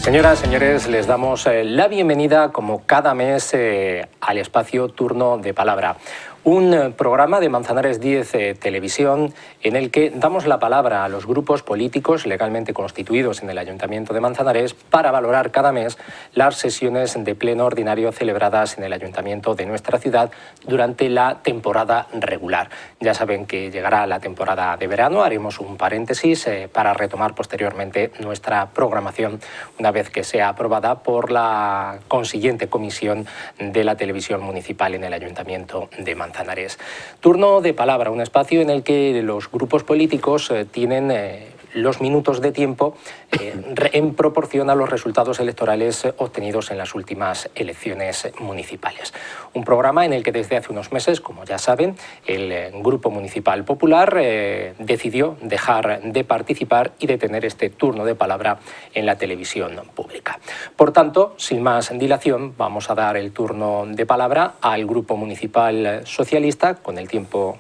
Señoras, señores, les damos la bienvenida como cada mes al espacio Turno de Palabra. Un programa de Manzanares 10 Televisión en el que damos la palabra a los grupos políticos legalmente constituidos en el Ayuntamiento de Manzanares para valorar cada mes las sesiones de pleno ordinario celebradas en el Ayuntamiento de nuestra ciudad durante la temporada regular. Ya saben que llegará la temporada de verano, haremos un paréntesis para retomar posteriormente nuestra programación una vez que sea aprobada por la consiguiente comisión de la televisión municipal en el Ayuntamiento de Manzanares. Turno de Palabra, un espacio en el que los grupos políticos tienen los minutos de tiempo en proporción a los resultados electorales obtenidos en las últimas elecciones municipales. Un programa en el que desde hace unos meses, como ya saben, el Grupo Municipal Popular decidió dejar de participar y de tener este turno de palabra en la televisión pública. Por tanto, sin más dilación, vamos a dar el turno de palabra al Grupo Municipal Socialista con el tiempo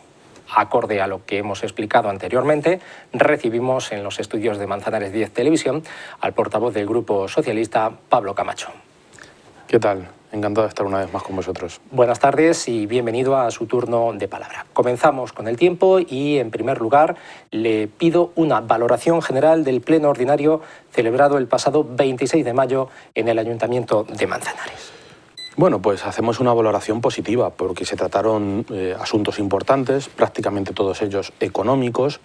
acorde a lo que hemos explicado anteriormente. Recibimos en los estudios de Manzanares 10 Televisión al portavoz del Grupo Socialista, Pablo Camacho. ¿Qué tal? Encantado de estar una vez más con vosotros. Buenas tardes y bienvenido a su turno de palabra. Comenzamos con el tiempo y, en primer lugar, le pido una valoración general del pleno ordinario celebrado el pasado 26 de mayo en el Ayuntamiento de Manzanares. Bueno, pues hacemos una valoración positiva porque se trataron asuntos importantes, prácticamente todos ellos económicos,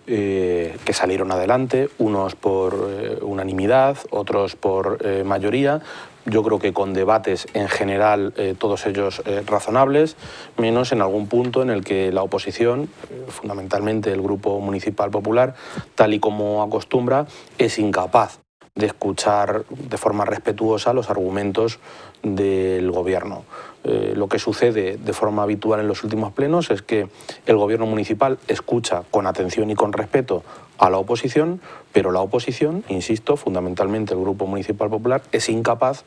que salieron adelante, unos por unanimidad, otros por mayoría. Yo creo que con debates en general todos ellos razonables, menos en algún punto en el que la oposición, fundamentalmente el Grupo Municipal Popular, tal y como acostumbra, es incapaz de escuchar de forma respetuosa los argumentos del Gobierno. Lo que sucede de forma habitual en los últimos plenos es que el Gobierno municipal escucha con atención y con respeto a la oposición, pero la oposición, insisto, fundamentalmente el Grupo Municipal Popular, es incapaz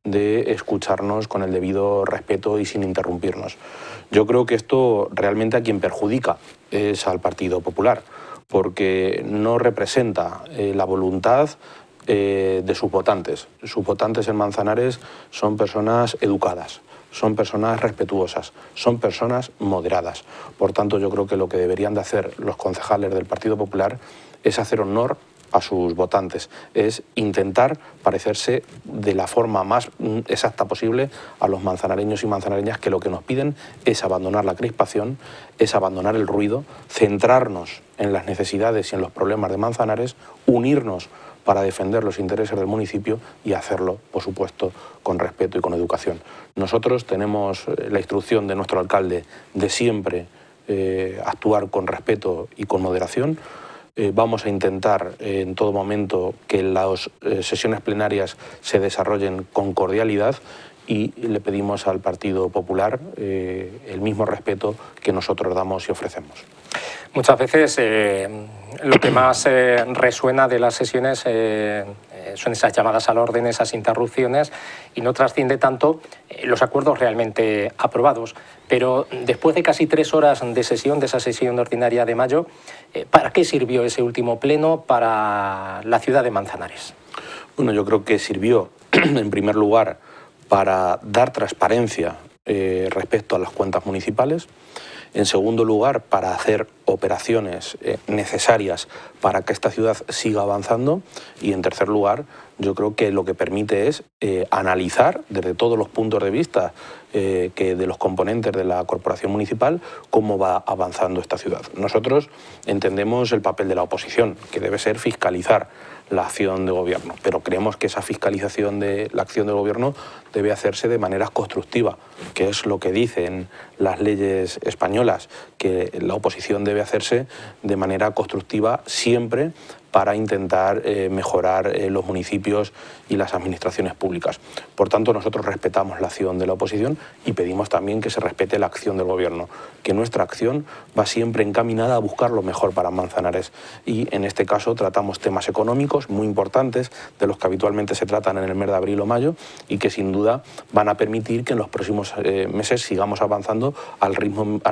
de escucharnos con el debido respeto y sin interrumpirnos. Yo creo que esto realmente a quien perjudica es al Partido Popular, porque no representa la voluntad de sus votantes. Sus votantes en Manzanares son personas educadas, son personas respetuosas, son personas moderadas. Por tanto, yo creo que lo que deberían de hacer los concejales del Partido Popular es hacer honor a sus votantes, es intentar parecerse de la forma más exacta posible a los manzanareños y manzanareñas, que lo que nos piden es abandonar la crispación, es abandonar el ruido, centrarnos en las necesidades y en los problemas de Manzanares, unirnos para defender los intereses del municipio y hacerlo, por supuesto, con respeto y con educación. Nosotros tenemos la instrucción de nuestro alcalde de siempre actuar con respeto y con moderación. Vamos a intentar en todo momento que las sesiones plenarias se desarrollen con cordialidad y le pedimos al Partido Popular el mismo respeto que nosotros damos y ofrecemos. Muchas veces lo que más resuena de las sesiones son esas llamadas al orden, esas interrupciones, y no trasciende tanto los acuerdos realmente aprobados. Pero después de casi 3 horas de sesión, de esa sesión ordinaria de mayo, ¿para qué sirvió ese último pleno para la ciudad de Manzanares? Bueno, yo creo que sirvió, en primer lugar, para dar transparencia respecto a las cuentas municipales. En segundo lugar, para hacer operaciones necesarias para que esta ciudad siga avanzando. Y en tercer lugar, yo creo que lo que permite es analizar desde todos los puntos de vista que de los componentes de la corporación municipal cómo va avanzando esta ciudad. Nosotros entendemos el papel de la oposición, que debe ser fiscalizar la acción de gobierno, pero creemos que esa fiscalización de la acción del gobierno debe hacerse de manera constructiva, que es lo que dicen las leyes españolas, que la oposición debe hacerse de manera constructiva siempre para intentar mejorar los municipios y las administraciones públicas. Por tanto, nosotros respetamos la acción de la oposición y pedimos también que se respete la acción del Gobierno, que nuestra acción va siempre encaminada a buscar lo mejor para Manzanares. Y en este caso tratamos temas económicos muy importantes, de los que habitualmente se tratan en el mes de abril o mayo, y que sin duda van a permitir que en los próximos meses sigamos avanzando al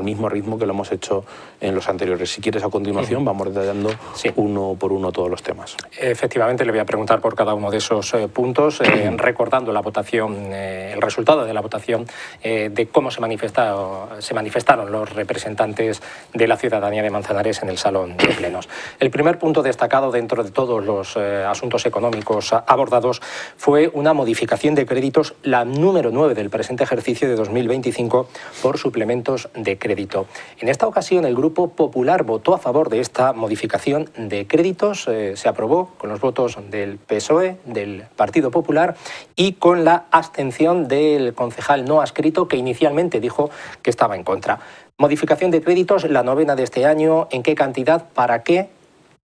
mismo ritmo que lo hemos hecho en los anteriores. Si quieres, a continuación vamos detallando uno por uno a todos los temas. Efectivamente, le voy a preguntar por cada uno de esos puntos, recordando la votación, el resultado de la votación, de cómo se manifestaron los representantes de la ciudadanía de Manzanares en el Salón de Plenos. El primer punto destacado dentro de todos los asuntos económicos abordados fue una modificación de créditos, la número 9 del presente ejercicio de 2025, por suplementos de crédito. En esta ocasión, el Grupo Popular votó a favor de esta modificación de créditos. Se aprobó con los votos del PSOE, del Partido Popular y con la abstención del concejal no adscrito, que inicialmente dijo que estaba en contra. Modificación de créditos, la novena de este año. ¿En qué cantidad? ¿Para qué?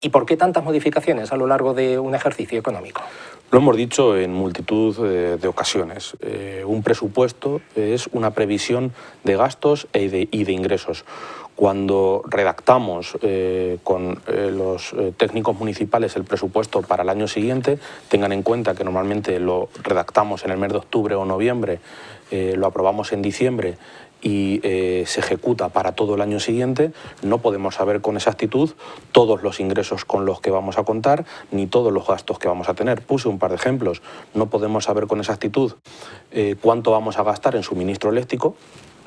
¿Y por qué tantas modificaciones a lo largo de un ejercicio económico? Lo hemos dicho en multitud de ocasiones. Un presupuesto es una previsión de gastos y de ingresos. Cuando redactamos con los técnicos municipales el presupuesto para el año siguiente, tengan en cuenta que normalmente lo redactamos en el mes de octubre o noviembre, lo aprobamos en diciembre y se ejecuta para todo el año siguiente, no podemos saber con exactitud todos los ingresos con los que vamos a contar ni todos los gastos que vamos a tener. Puse un par de ejemplos. No podemos saber con exactitud cuánto vamos a gastar en suministro eléctrico.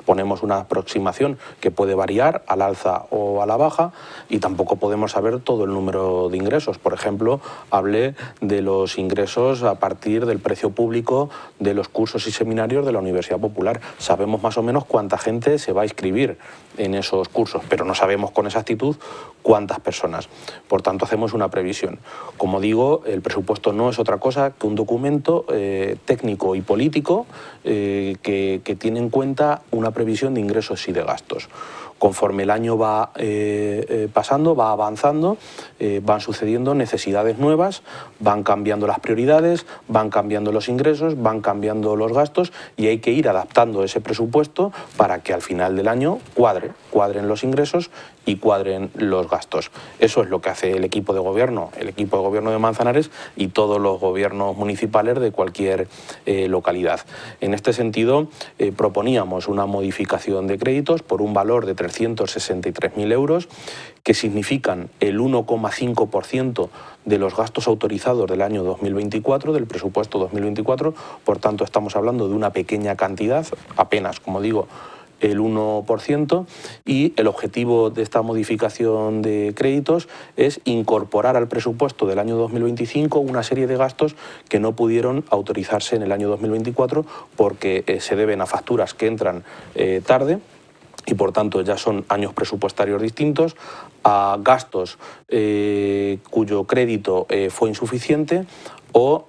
Ponemos una aproximación que puede variar al alza o a la baja, y tampoco podemos saber todo el número de ingresos. Por ejemplo, hablé de los ingresos a partir del precio público de los cursos y seminarios de la Universidad Popular. Sabemos más o menos cuánta gente se va a inscribir en esos cursos, pero no sabemos con exactitud cuántas personas. Por tanto, hacemos una previsión. Como digo, el presupuesto no es otra cosa que un documento técnico y político que tiene en cuenta una previsión de ingresos y de gastos. Conforme el año va pasando, va avanzando, van sucediendo necesidades nuevas, van cambiando las prioridades, van cambiando los ingresos, van cambiando los gastos, y hay que ir adaptando ese presupuesto para que al final del año cuadren los ingresos y cuadren los gastos. Eso es lo que hace el equipo de gobierno de Manzanares y todos los gobiernos municipales de cualquier localidad. En este sentido, proponíamos una modificación de créditos por un valor de 363.000 euros, que significan el 1,5% de los gastos autorizados del año 2024, del presupuesto 2024. Por tanto, estamos hablando de una pequeña cantidad, apenas, como digo, el 1%, y el objetivo de esta modificación de créditos es incorporar al presupuesto del año 2025 una serie de gastos que no pudieron autorizarse en el año 2024 porque se deben a facturas que entran tarde, y por tanto ya son años presupuestarios distintos, a gastos cuyo crédito fue insuficiente, o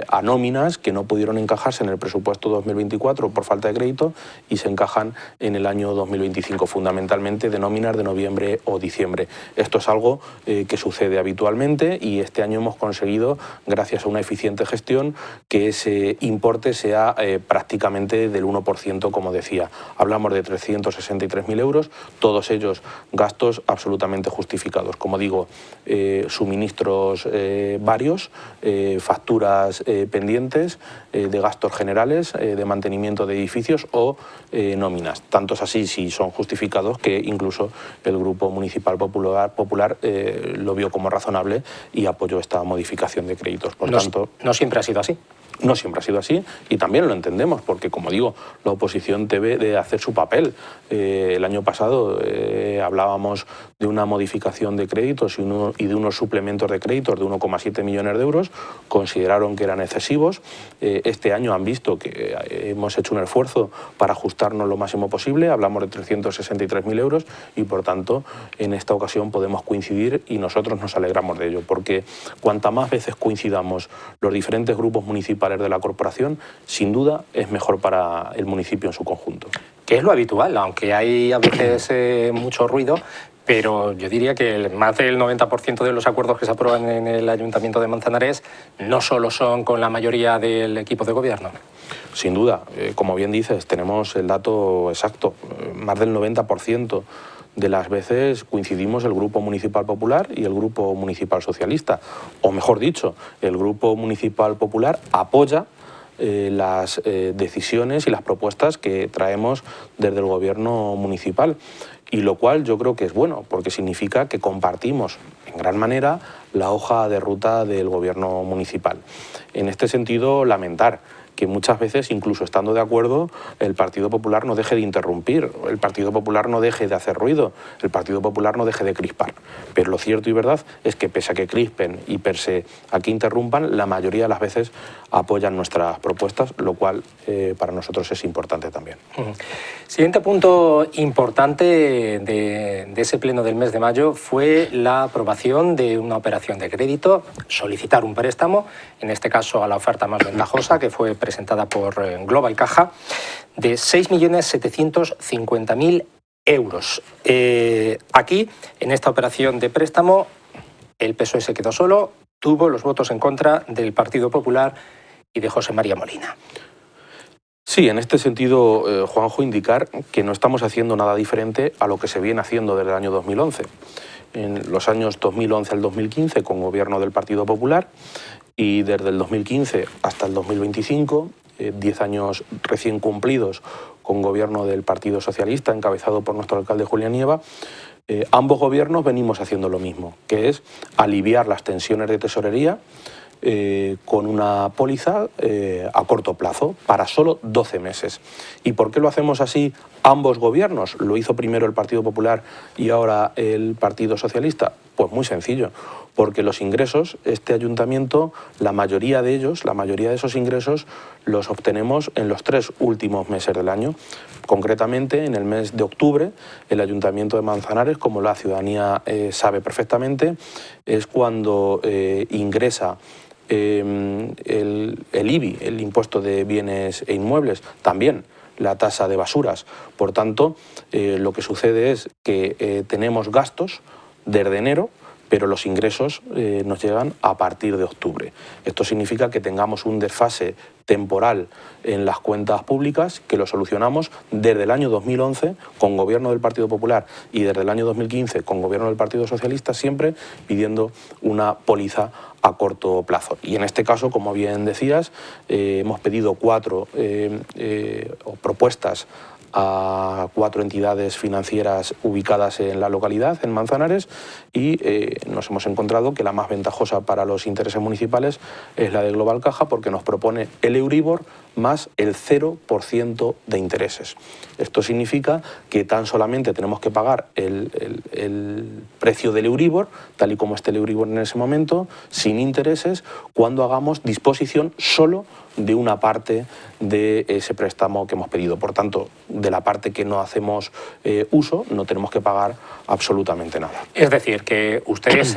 a nóminas que no pudieron encajarse en el presupuesto 2024 por falta de crédito y se encajan en el año 2025, fundamentalmente de nóminas de noviembre o diciembre. Esto es algo que sucede habitualmente, y este año hemos conseguido, gracias a una eficiente gestión, que ese importe sea prácticamente del 1%, como decía. Hablamos de 363.000 euros, todos ellos gastos absolutamente justificados. Como digo, suministros varios, facturas pendientes de gastos generales, de mantenimiento de edificios o nóminas. Tanto es así, si son justificados, que incluso el Grupo Municipal Popular lo vio como razonable y apoyó esta modificación de créditos. Por tanto, no siempre ha sido así. No siempre ha sido así, y también lo entendemos, porque, como digo, la oposición debe de hacer su papel. El año pasado hablábamos de una modificación de créditos y de unos suplementos de créditos de 1,7 millones de euros. Consideraron que eran excesivos. Este año han visto que hemos hecho un esfuerzo para ajustarnos lo máximo posible. Hablamos de 363.000 euros y, por tanto, en esta ocasión podemos coincidir, y nosotros nos alegramos de ello, porque cuanta más veces coincidamos los diferentes grupos municipales de la corporación, sin duda es mejor para el municipio en su conjunto. Que es lo habitual, aunque hay a veces mucho ruido, pero yo diría que más del 90% de los acuerdos que se aprueban en el Ayuntamiento de Manzanares no solo son con la mayoría del equipo de gobierno. Sin duda, como bien dices, tenemos el dato exacto, más del 90%. De las veces coincidimos el Grupo Municipal Popular y el Grupo Municipal Socialista. O mejor dicho, el Grupo Municipal Popular apoya las decisiones y las propuestas que traemos desde el Gobierno municipal. Y lo cual yo creo que es bueno, porque significa que compartimos en gran manera la hoja de ruta del Gobierno municipal. En este sentido, lamentar que muchas veces, incluso estando de acuerdo, el Partido Popular no deje de interrumpir, el Partido Popular no deje de hacer ruido, el Partido Popular no deje de crispar. Pero lo cierto y verdad es que pese a que crispen y pese a que interrumpan, la mayoría de las veces apoyan nuestras propuestas, lo cual para nosotros es importante también. Siguiente punto importante de ese pleno del mes de mayo fue la aprobación de una operación de crédito, solicitar un préstamo, en este caso a la oferta más ventajosa, que fue presentada por Global Caja, de 6.750.000 euros. Aquí, en esta operación de préstamo, el PSOE se quedó solo, tuvo los votos en contra del Partido Popular y de José María Molina. Sí, en este sentido, Juanjo, indicar que no estamos haciendo nada diferente a lo que se viene haciendo desde el año 2011. En los años 2011 al 2015, con gobierno del Partido Popular, y desde el 2015 hasta el 2025, 10 años recién cumplidos con gobierno del Partido Socialista, encabezado por nuestro alcalde Julián Nieva, ambos gobiernos venimos haciendo lo mismo, que es aliviar las tensiones de tesorería con una póliza a corto plazo, para solo 12 meses. ¿Y por qué lo hacemos así ambos gobiernos? ¿Lo hizo primero el Partido Popular y ahora el Partido Socialista? Pues muy sencillo, porque los ingresos, este ayuntamiento, la mayoría de esos ingresos los obtenemos en los 3 últimos meses del año. Concretamente, en el mes de octubre, el Ayuntamiento de Manzanares, como la ciudadanía sabe perfectamente, es cuando ingresa el IBI, el impuesto de bienes e inmuebles, también la tasa de basuras. Por tanto, lo que sucede es que tenemos gastos desde enero, pero los ingresos nos llegan a partir de octubre. Esto significa que tengamos un desfase temporal en las cuentas públicas, que lo solucionamos desde el año 2011 con gobierno del Partido Popular y desde el año 2015 con gobierno del Partido Socialista, siempre pidiendo una póliza a corto plazo. Y en este caso, como bien decías, hemos pedido 4 propuestas a 4 entidades financieras ubicadas en la localidad, en Manzanares, y nos hemos encontrado que la más ventajosa para los intereses municipales es la de Global Caja, porque nos propone el Euribor más el 0% de intereses. Esto significa que tan solamente tenemos que pagar el precio del Euribor, tal y como esté el Euribor en ese momento, sin intereses, cuando hagamos disposición solo de una parte de ese préstamo que hemos pedido. Por tanto, de la parte que no hacemos uso, no tenemos que pagar absolutamente nada. Es decir, que ustedes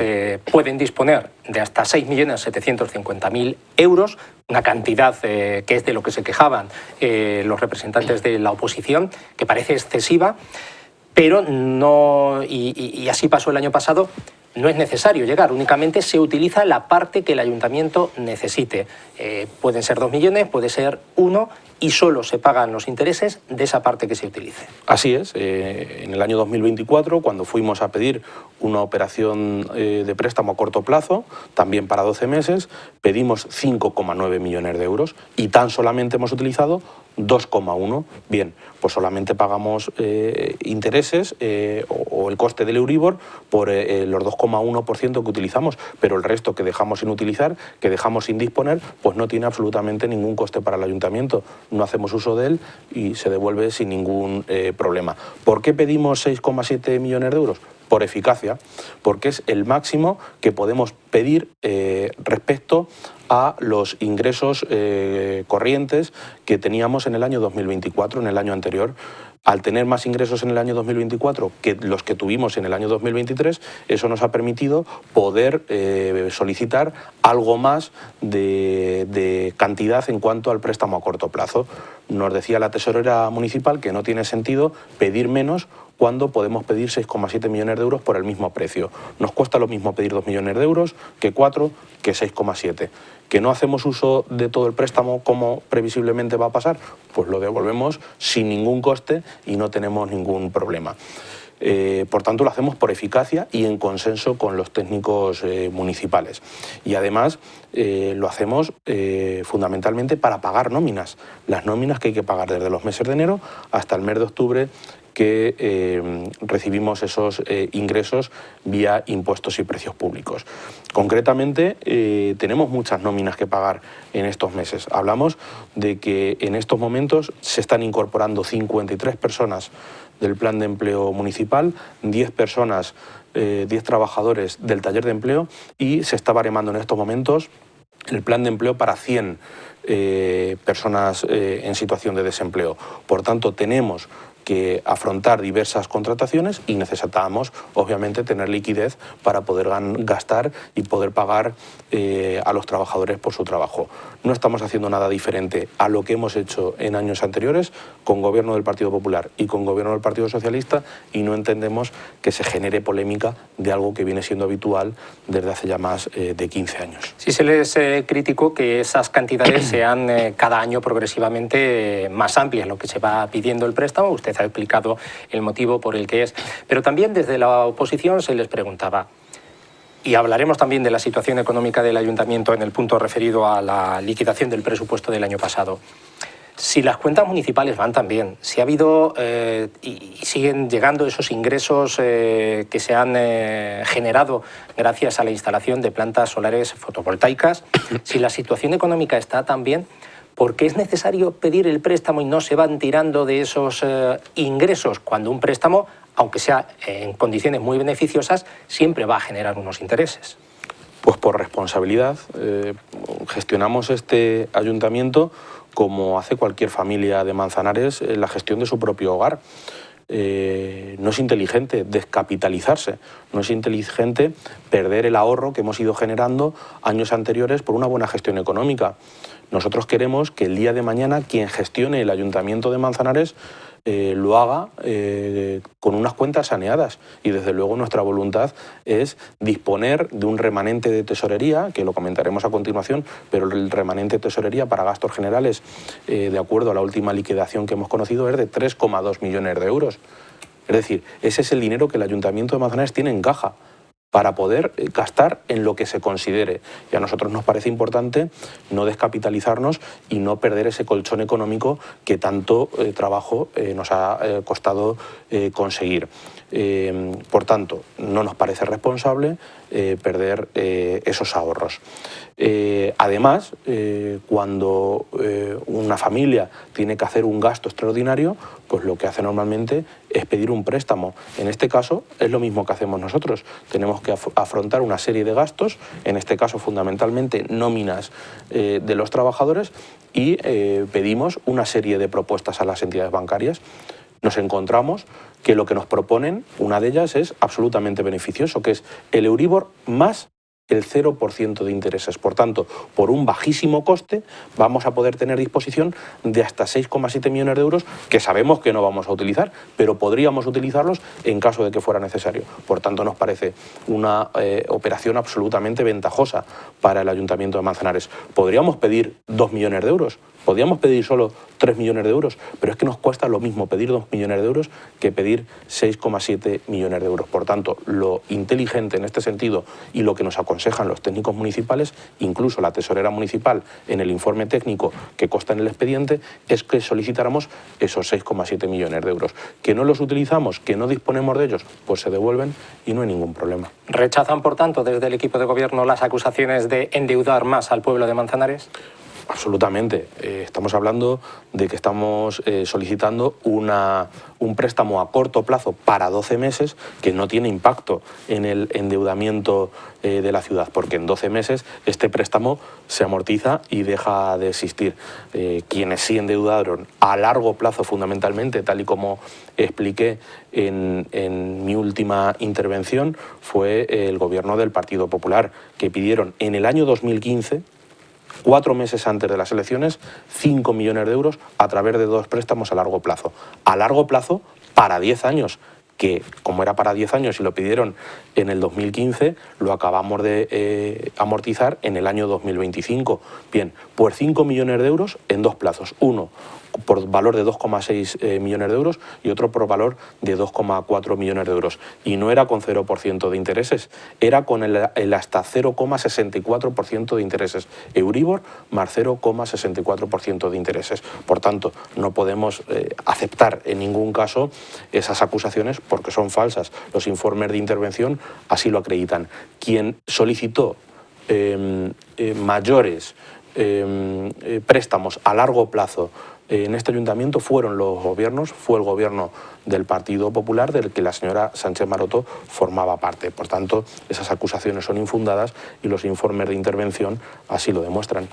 pueden disponer de hasta 6.750.000 euros, una cantidad que es de lo que se quejaban los representantes de la oposición, que parece excesiva, pero no, y así pasó el año pasado. No es necesario llegar, únicamente se utiliza la parte que el ayuntamiento necesite. Pueden ser 2 millones, puede ser 1, y solo se pagan los intereses de esa parte que se utilice. Así es. En el año 2024, cuando fuimos a pedir una operación de préstamo a corto plazo, también para 12 meses, pedimos 5,9 millones de euros y tan solamente hemos utilizado 2,1. Bien, pues solamente pagamos intereses o el coste del Euribor por los 2,1% que utilizamos, pero el resto que dejamos sin utilizar, que dejamos sin disponer, pues no tiene absolutamente ningún coste para el ayuntamiento. No hacemos uso de él y se devuelve sin ningún problema. ¿Por qué pedimos 6,7 millones de euros? Por eficacia, porque es el máximo que podemos pedir respecto a los ingresos corrientes que teníamos en el año 2024, en el año anterior. Al tener más ingresos en el año 2024 que los que tuvimos en el año 2023, eso nos ha permitido poder solicitar algo más de cantidad en cuanto al préstamo a corto plazo. Nos decía la tesorera municipal que no tiene sentido pedir menos cuando podemos pedir 6,7 millones de euros por el mismo precio. Nos cuesta lo mismo pedir 2 millones de euros que 4, que 6,7. ¿Que no hacemos uso de todo el préstamo como previsiblemente va a pasar? Pues lo devolvemos sin ningún coste y no tenemos ningún problema. Por tanto, lo hacemos por eficacia y en consenso con los técnicos municipales. Y además lo hacemos fundamentalmente para pagar nóminas. Las nóminas que hay que pagar desde los meses de enero hasta el mes de octubre, que recibimos esos ingresos vía impuestos y precios públicos. Concretamente, tenemos muchas nóminas que pagar en estos meses. Hablamos de que en estos momentos se están incorporando 53 personas del plan de empleo municipal, 10 personas, 10 trabajadores del taller de empleo, y se está baremando en estos momentos el plan de empleo para 100 personas en situación de desempleo. Por tanto, tenemos que afrontar diversas contrataciones y necesitamos, obviamente, tener liquidez para poder gastar y poder pagar a los trabajadores por su trabajo. No estamos haciendo nada diferente a lo que hemos hecho en años anteriores con gobierno del Partido Popular y con gobierno del Partido Socialista, y no entendemos que se genere polémica de algo que viene siendo habitual desde hace ya más de 15 años. Sí se les criticó que esas cantidades sean cada año progresivamente más amplias, lo que se va pidiendo el préstamo. Usted ha explicado el motivo por el que es, pero también desde la oposición se les preguntaba, y hablaremos también de la situación económica del ayuntamiento en el punto referido a la liquidación del presupuesto del año pasado. Si las cuentas municipales van tan bien, si ha habido y siguen llegando esos ingresos que se han generado gracias a la instalación de plantas solares fotovoltaicas, si la situación económica está tan bien, ¿por qué es necesario pedir el préstamo y no se van tirando de esos ingresos cuando un préstamo, aunque sea en condiciones muy beneficiosas, siempre va a generar unos intereses? Pues por responsabilidad. Gestionamos este ayuntamiento como hace cualquier familia de Manzanares la gestión de su propio hogar. No es inteligente descapitalizarse, no es inteligente perder el ahorro que hemos ido generando años anteriores por una buena gestión económica. Nosotros queremos que el día de mañana quien gestione el Ayuntamiento de Manzanares lo haga con unas cuentas saneadas, y desde luego nuestra voluntad es disponer de un remanente de tesorería, que lo comentaremos a continuación, pero el remanente de tesorería para gastos generales, de acuerdo a la última liquidación que hemos conocido, es de 3,2 millones de euros. Es decir, ese es el dinero que el Ayuntamiento de Manzanares tiene en caja para poder gastar en lo que se considere. Y a nosotros nos parece importante no descapitalizarnos y no perder ese colchón económico que tanto trabajo nos ha costado conseguir. Por tanto, no nos parece responsable perder esos ahorros. Además, cuando una familia tiene que hacer un gasto extraordinario, pues lo que hace normalmente es pedir un préstamo. En este caso es lo mismo que hacemos nosotros. Tenemos que afrontar una serie de gastos, en este caso fundamentalmente nóminas de los trabajadores, y pedimos una serie de propuestas a las entidades bancarias. Nos encontramos que lo que nos proponen, una de ellas es absolutamente beneficioso, que es el Euribor más el 0% de intereses. Por tanto, por un bajísimo coste vamos a poder tener disposición de hasta 6,7 millones de euros, que sabemos que no vamos a utilizar, pero podríamos utilizarlos en caso de que fuera necesario. Por tanto, nos parece una operación absolutamente ventajosa para el Ayuntamiento de Manzanares. Podríamos pedir 2 millones de euros, podríamos pedir solo 3 millones de euros, pero es que nos cuesta lo mismo pedir 2 millones de euros que pedir 6,7 millones de euros. Por tanto, lo inteligente en este sentido y lo que nos aconsejan los técnicos municipales, incluso la tesorera municipal en el informe técnico que consta en el expediente, es que solicitáramos esos 6,7 millones de euros. Que no los utilizamos, que no disponemos de ellos, pues se devuelven y no hay ningún problema. ¿Rechazan, por tanto, desde el equipo de gobierno las acusaciones de endeudar más al pueblo de Manzanares? Absolutamente. Estamos hablando de que estamos solicitando un préstamo a corto plazo para 12 meses que no tiene impacto en el endeudamiento de la ciudad, porque en 12 meses este préstamo se amortiza y deja de existir. Quienes sí endeudaron a largo plazo fundamentalmente, tal y como expliqué en mi última intervención, fue el gobierno del Partido Popular, que pidieron en el año 2015, 4 meses antes de las elecciones, 5 millones de euros a través de 2 préstamos a largo plazo. A largo plazo para 10 años, que como era para 10 años y lo pidieron en el 2015, lo acabamos de amortizar en el año 2025. Bien, pues 5 millones de euros en 2 plazos. Uno, por valor de 2,6 millones de euros y otro por valor de 2,4 millones de euros. Y no era con 0% de intereses, era con el hasta 0,64% de intereses. Euribor más 0,64% de intereses. Por tanto, no podemos aceptar en ningún caso esas acusaciones porque son falsas. Los informes de intervención así lo acreditan. Quien solicitó mayores préstamos a largo plazo en este ayuntamiento fueron los gobiernos, fue el gobierno del Partido Popular del que la señora Sánchez Maroto formaba parte. Por tanto, esas acusaciones son infundadas y los informes de intervención así lo demuestran.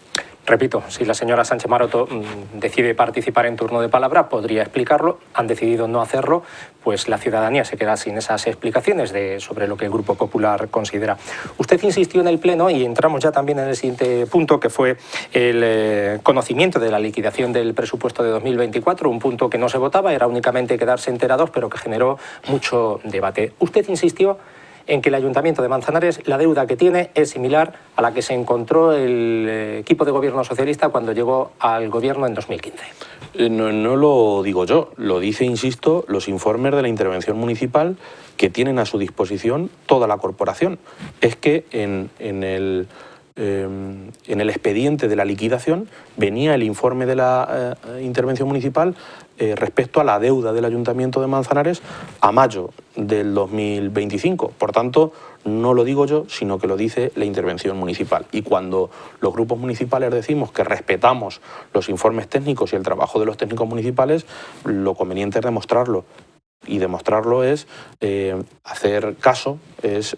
Repito, si la señora Sánchez Maroto decide participar en turno de palabra, podría explicarlo. Han decidido no hacerlo, pues la ciudadanía se queda sin esas explicaciones sobre lo que el Grupo Popular considera. Usted insistió en el Pleno, y entramos ya también en el siguiente punto, que fue el conocimiento de la liquidación del presupuesto de 2024, un punto que no se votaba, era únicamente quedarse enterados, pero que generó mucho debate. Usted insistió en que el Ayuntamiento de Manzanares, la deuda que tiene es similar a la que se encontró el equipo de gobierno socialista cuando llegó al gobierno en 2015. No lo digo yo, lo dice, insisto, los informes de la intervención municipal que tienen a su disposición toda la corporación. Es que en el expediente de la liquidación venía el informe de la intervención municipal respecto a la deuda del Ayuntamiento de Manzanares a mayo del 2025. Por tanto, no lo digo yo, sino que lo dice la intervención municipal. Y cuando los grupos municipales decimos que respetamos los informes técnicos y el trabajo de los técnicos municipales, lo conveniente es demostrarlo. Y demostrarlo es hacer caso, es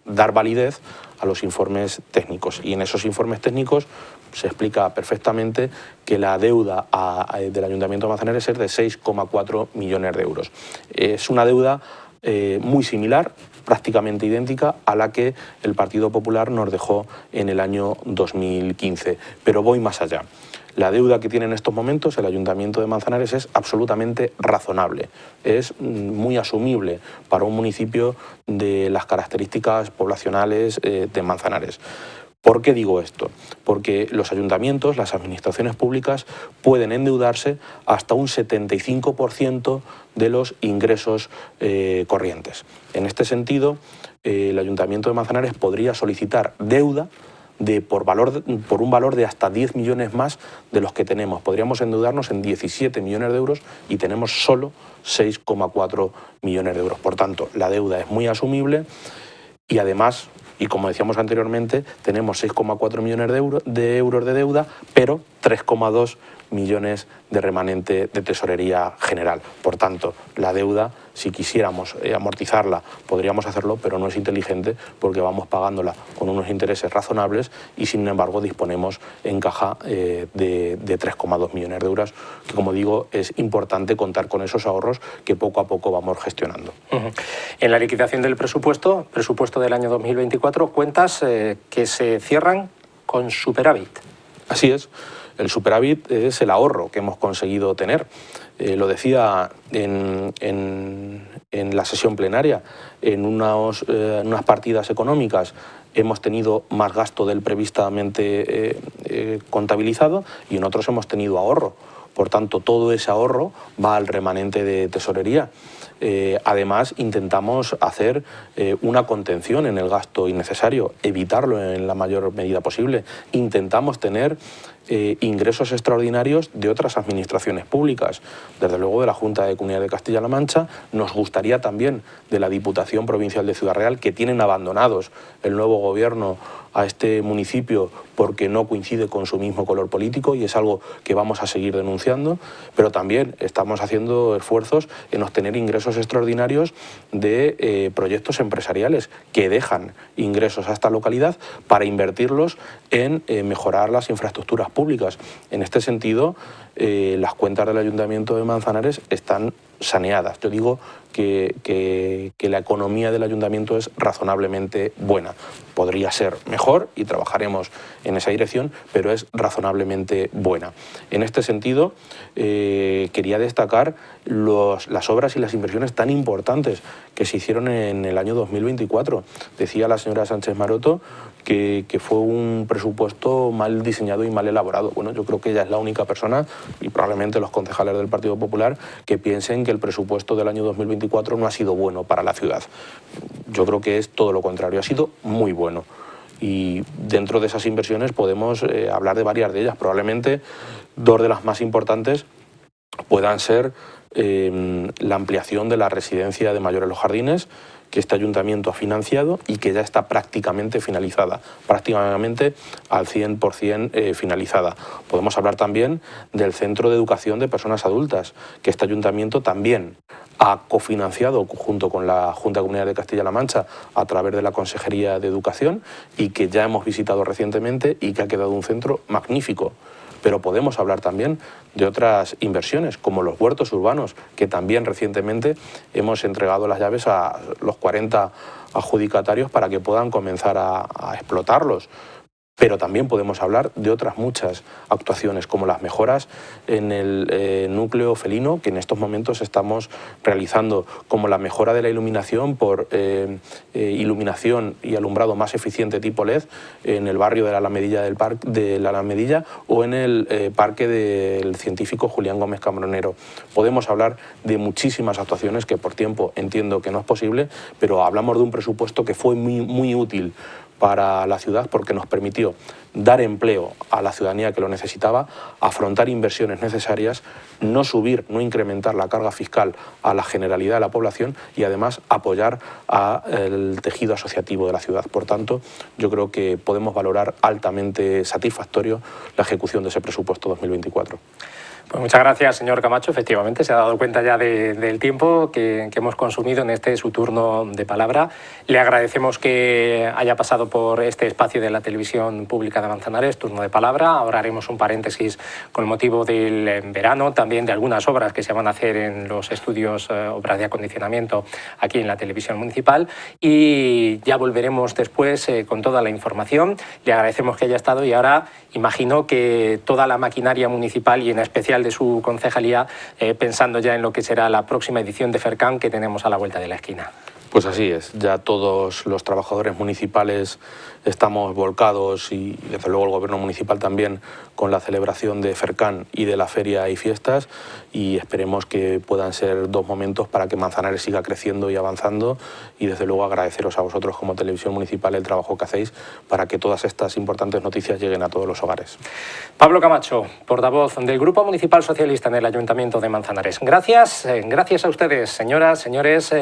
dar validez a los informes técnicos. Y en esos informes técnicos se explica perfectamente que la deuda del Ayuntamiento de Manzanares es de 6,4 millones de euros. Es una deuda muy similar, prácticamente idéntica a la que el Partido Popular nos dejó en el año 2015. Pero voy más allá. La deuda que tiene en estos momentos el Ayuntamiento de Manzanares es absolutamente razonable, es muy asumible para un municipio de las características poblacionales de Manzanares. ¿Por qué digo esto? Porque los ayuntamientos, las administraciones públicas, pueden endeudarse hasta un 75% de los ingresos corrientes. En este sentido, el Ayuntamiento de Manzanares podría solicitar deuda por un valor de hasta 10 millones más de los que tenemos. Podríamos endeudarnos en 17 millones de euros y tenemos solo 6,4 millones de euros. Por tanto, la deuda es muy asumible y además, y como decíamos anteriormente, tenemos 6,4 millones de euros de deuda, pero 3,2 millones de remanente de tesorería general. Por tanto, la deuda, si quisiéramos amortizarla, podríamos hacerlo, pero no es inteligente porque vamos pagándola con unos intereses razonables y, sin embargo, disponemos en caja de 3,2 millones de euros, que, como digo, es importante contar con esos ahorros que poco a poco vamos gestionando. En la liquidación del presupuesto del año 2024, cuentas que se cierran con superávit. Así es. El superávit es el ahorro que hemos conseguido tener. Lo decía en la sesión plenaria, en unas partidas económicas hemos tenido más gasto del previstamente contabilizado y en otros hemos tenido ahorro. Por tanto, todo ese ahorro va al remanente de tesorería. Además, intentamos hacer una contención en el gasto innecesario, evitarlo en la mayor medida posible. Intentamos tener ingresos extraordinarios de otras administraciones públicas, desde luego de la Junta de Comunidad de Castilla-La Mancha. Nos gustaría también de la Diputación Provincial de Ciudad Real, que tienen abandonados el nuevo gobierno a este municipio porque no coincide con su mismo color político, y es algo que vamos a seguir denunciando, pero también estamos haciendo esfuerzos en obtener ingresos extraordinarios de proyectos empresariales que dejan ingresos a esta localidad para invertirlos en mejorar las infraestructuras públicas. En este sentido, las cuentas del Ayuntamiento de Manzanares están saneadas. Yo digo que la economía del ayuntamiento es razonablemente buena. Podría ser mejor y trabajaremos en esa dirección, pero es razonablemente buena. En este sentido, quería destacar las obras y las inversiones tan importantes que se hicieron en el año 2024. Decía la señora Sánchez Maroto que fue un presupuesto mal diseñado y mal elaborado. Bueno, yo creo que ella es la única persona, y probablemente los concejales del Partido Popular, que piensen que el presupuesto del año 2024 no ha sido bueno para la ciudad. Yo creo que es todo lo contrario, ha sido muy bueno. Y dentro de esas inversiones podemos hablar de varias de ellas. Probablemente dos de las más importantes puedan ser la ampliación de la residencia de mayores Los Jardines, que este ayuntamiento ha financiado y que ya está prácticamente finalizada, prácticamente al 100% finalizada. Podemos hablar también del Centro de Educación de Personas Adultas, que este ayuntamiento también ha cofinanciado junto con la Junta de Comunidad de Castilla-La Mancha a través de la Consejería de Educación y que ya hemos visitado recientemente y que ha quedado un centro magnífico. Pero podemos hablar también de otras inversiones, como los huertos urbanos, que también recientemente hemos entregado las llaves a los 40 adjudicatarios para que puedan comenzar a explotarlos. Pero también podemos hablar de otras muchas actuaciones, como las mejoras en el núcleo felino, que en estos momentos estamos realizando, como la mejora de la iluminación por iluminación y alumbrado más eficiente tipo LED en el barrio de la Alamedilla, o en el parque del científico Julián Gómez Cambronero. Podemos hablar de muchísimas actuaciones que por tiempo entiendo que no es posible, pero hablamos de un presupuesto que fue muy útil para la ciudad porque nos permitió dar empleo a la ciudadanía que lo necesitaba, afrontar inversiones necesarias, no subir, no incrementar la carga fiscal a la generalidad de la población y además apoyar al tejido asociativo de la ciudad. Por tanto, yo creo que podemos valorar altamente satisfactorio la ejecución de ese presupuesto 2024. Pues muchas gracias, señor Camacho. Efectivamente, se ha dado cuenta ya del tiempo que hemos consumido en este su turno de palabra. Le agradecemos que haya pasado por este espacio de la televisión pública de Manzanares, turno de palabra. Ahora haremos un paréntesis con motivo del verano, también de algunas obras que se van a hacer en los estudios, obras de acondicionamiento aquí en la televisión municipal. Y ya volveremos después con toda la información. Le agradecemos que haya estado y ahora imagino que toda la maquinaria municipal y en especial de su concejalía, pensando ya en lo que será la próxima edición de FERCAN que tenemos a la vuelta de la esquina. Pues así es, ya todos los trabajadores municipales estamos volcados y desde luego el gobierno municipal también con la celebración de FERCAN y de la feria y fiestas, y esperemos que puedan ser dos momentos para que Manzanares siga creciendo y avanzando, y desde luego agradeceros a vosotros como televisión municipal el trabajo que hacéis para que todas estas importantes noticias lleguen a todos los hogares. Pablo Camacho, portavoz del Grupo Municipal Socialista en el Ayuntamiento de Manzanares. Gracias a ustedes, señoras, señores,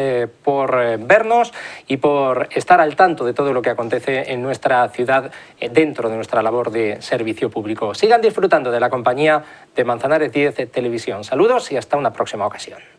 por vernos y por estar al tanto de todo lo que acontece en nuestra ciudad dentro de nuestra labor de servicio público. Sigan disfrutando de la compañía de Manzanares 10 Televisión. Saludos y hasta una próxima ocasión.